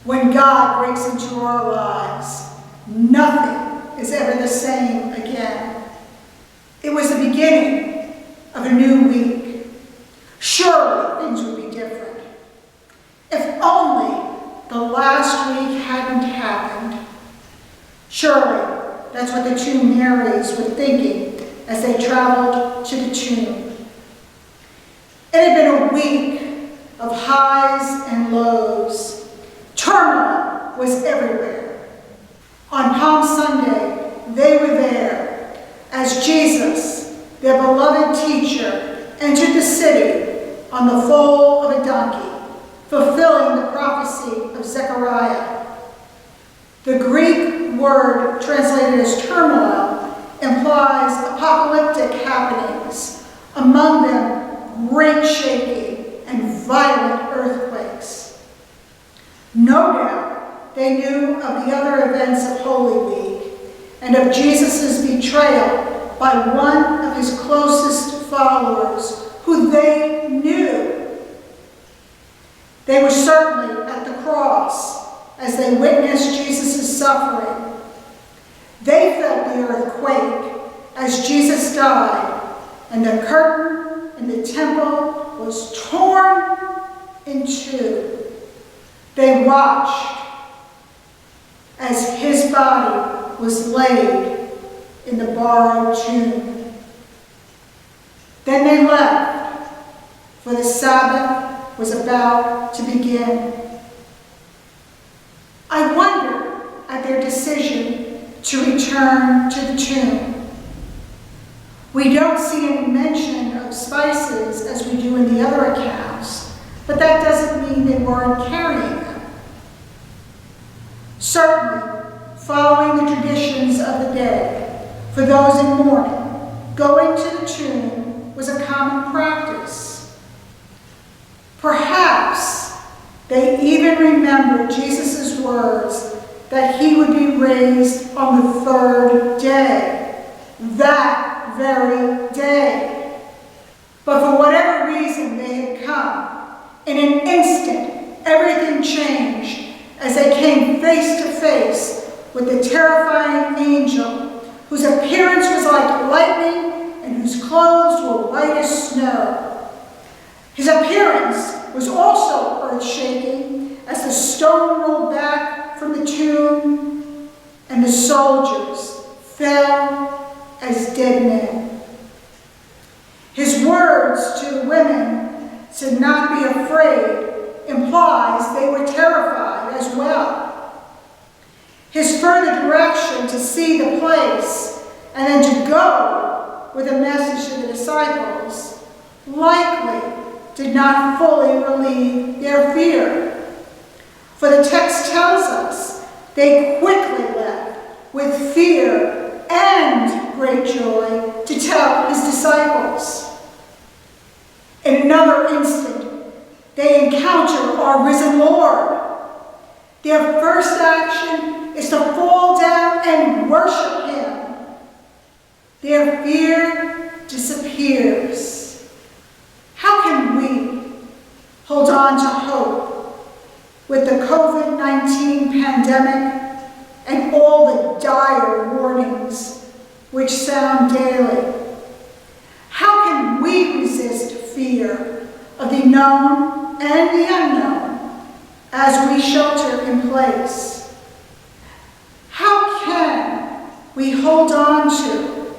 When God breaks into our lives, nothing is ever the same again. It was the beginning of a new week. Surely things would be different. If only the last week hadn't happened. Surely that's what the two Marys were thinking as they traveled to the tomb. It had been a week of highs and lows. Turmoil was everywhere. On Palm Sunday, they were there as Jesus, their beloved teacher, entered the city on the foal of a donkey, fulfilling the prophecy of Zechariah. The Greek word translated as turmoil implies apocalyptic happenings, among them great shaking and violent earthquakes. No doubt they knew of the other events of Holy Week and of Jesus' betrayal by one of his closest followers who they knew. They were certainly at the cross as they witnessed Jesus' suffering. They felt the earth quake as Jesus died, and the curtain in the temple was torn in two. They watched as his body was laid in the borrowed tomb. Then they left, for the Sabbath was about to begin. I wonder at their decision to return to the tomb. We don't see any mention of spices as we do in the other accounts, but that doesn't mean they weren't carrying them. Certainly, following the traditions of the day, for those in mourning, going to the tomb was a common practice. Perhaps they even remembered Jesus' words that he would be raised on the third day, that very day. But for whatever reason they had come, in an instant, everything changed as they came face to face with the terrifying angel whose appearance was like lightning and whose clothes were white as snow. His appearance was also earth-shaking as the stone rolled back from the tomb and the soldiers fell as dead men. His words to the women to not be afraid implies they were terrified as well. His further direction to see the place and then to go with a message to the disciples likely did not fully relieve their fear. For the text tells us they quickly left with fear and great joy to tell his disciples. In another instant, they encounter our risen Lord. Their first action is to fall down and worship him. Their fear disappears. How can we hold on to hope with the COVID-19 pandemic and all the dire warnings which sound daily? How can we resist fear of the known and the unknown as we shelter in place? How can we hold on to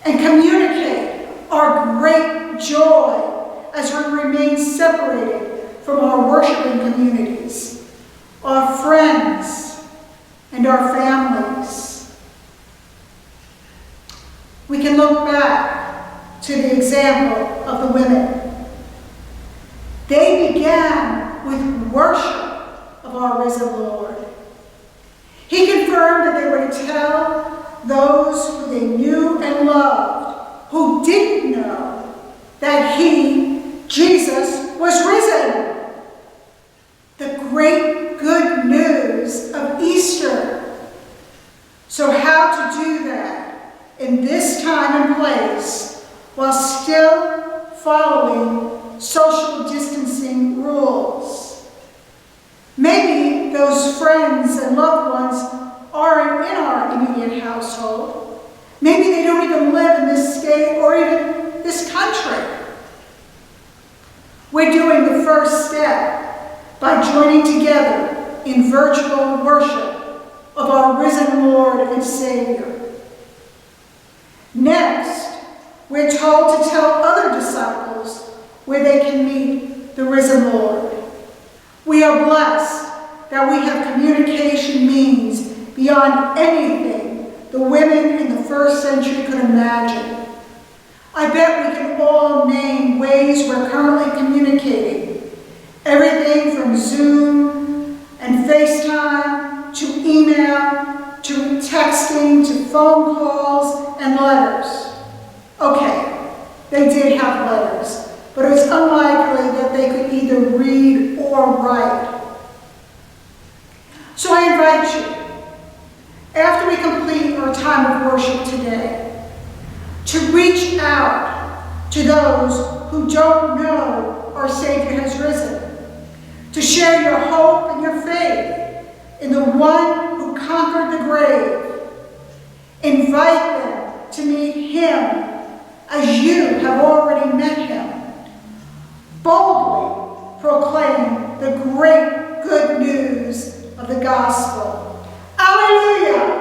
and communicate our great joy as we remain separated from our worshiping communities, our friends, and our families? We can look back to the example of the women. They began with worship of our risen Lord. He confirmed that they were to tell those who they knew and loved, who didn't know, that he, Jesus, was risen. The great good news of Easter. So how to do that in this time and place while still following social distancing rules? Maybe those We're doing the first step by joining together in virtual worship of our risen Lord and Savior. Next, we're told to tell other disciples where they can meet the risen Lord. We are blessed that we have communication means beyond anything the women in the first century could imagine. I bet we can all name ways we're currently communicating. Everything from Zoom and FaceTime to email to texting to phone calls and letters. Okay, they did have letters, but it's unlikely that they could either read or write. So I invite you, after we complete our time of worship today, to reach out to those who don't know our Savior has risen, to share your hope and your faith in the one who conquered the grave. Invite them to meet him as you have already met him. Boldly proclaim the great good news of the gospel. Alleluia!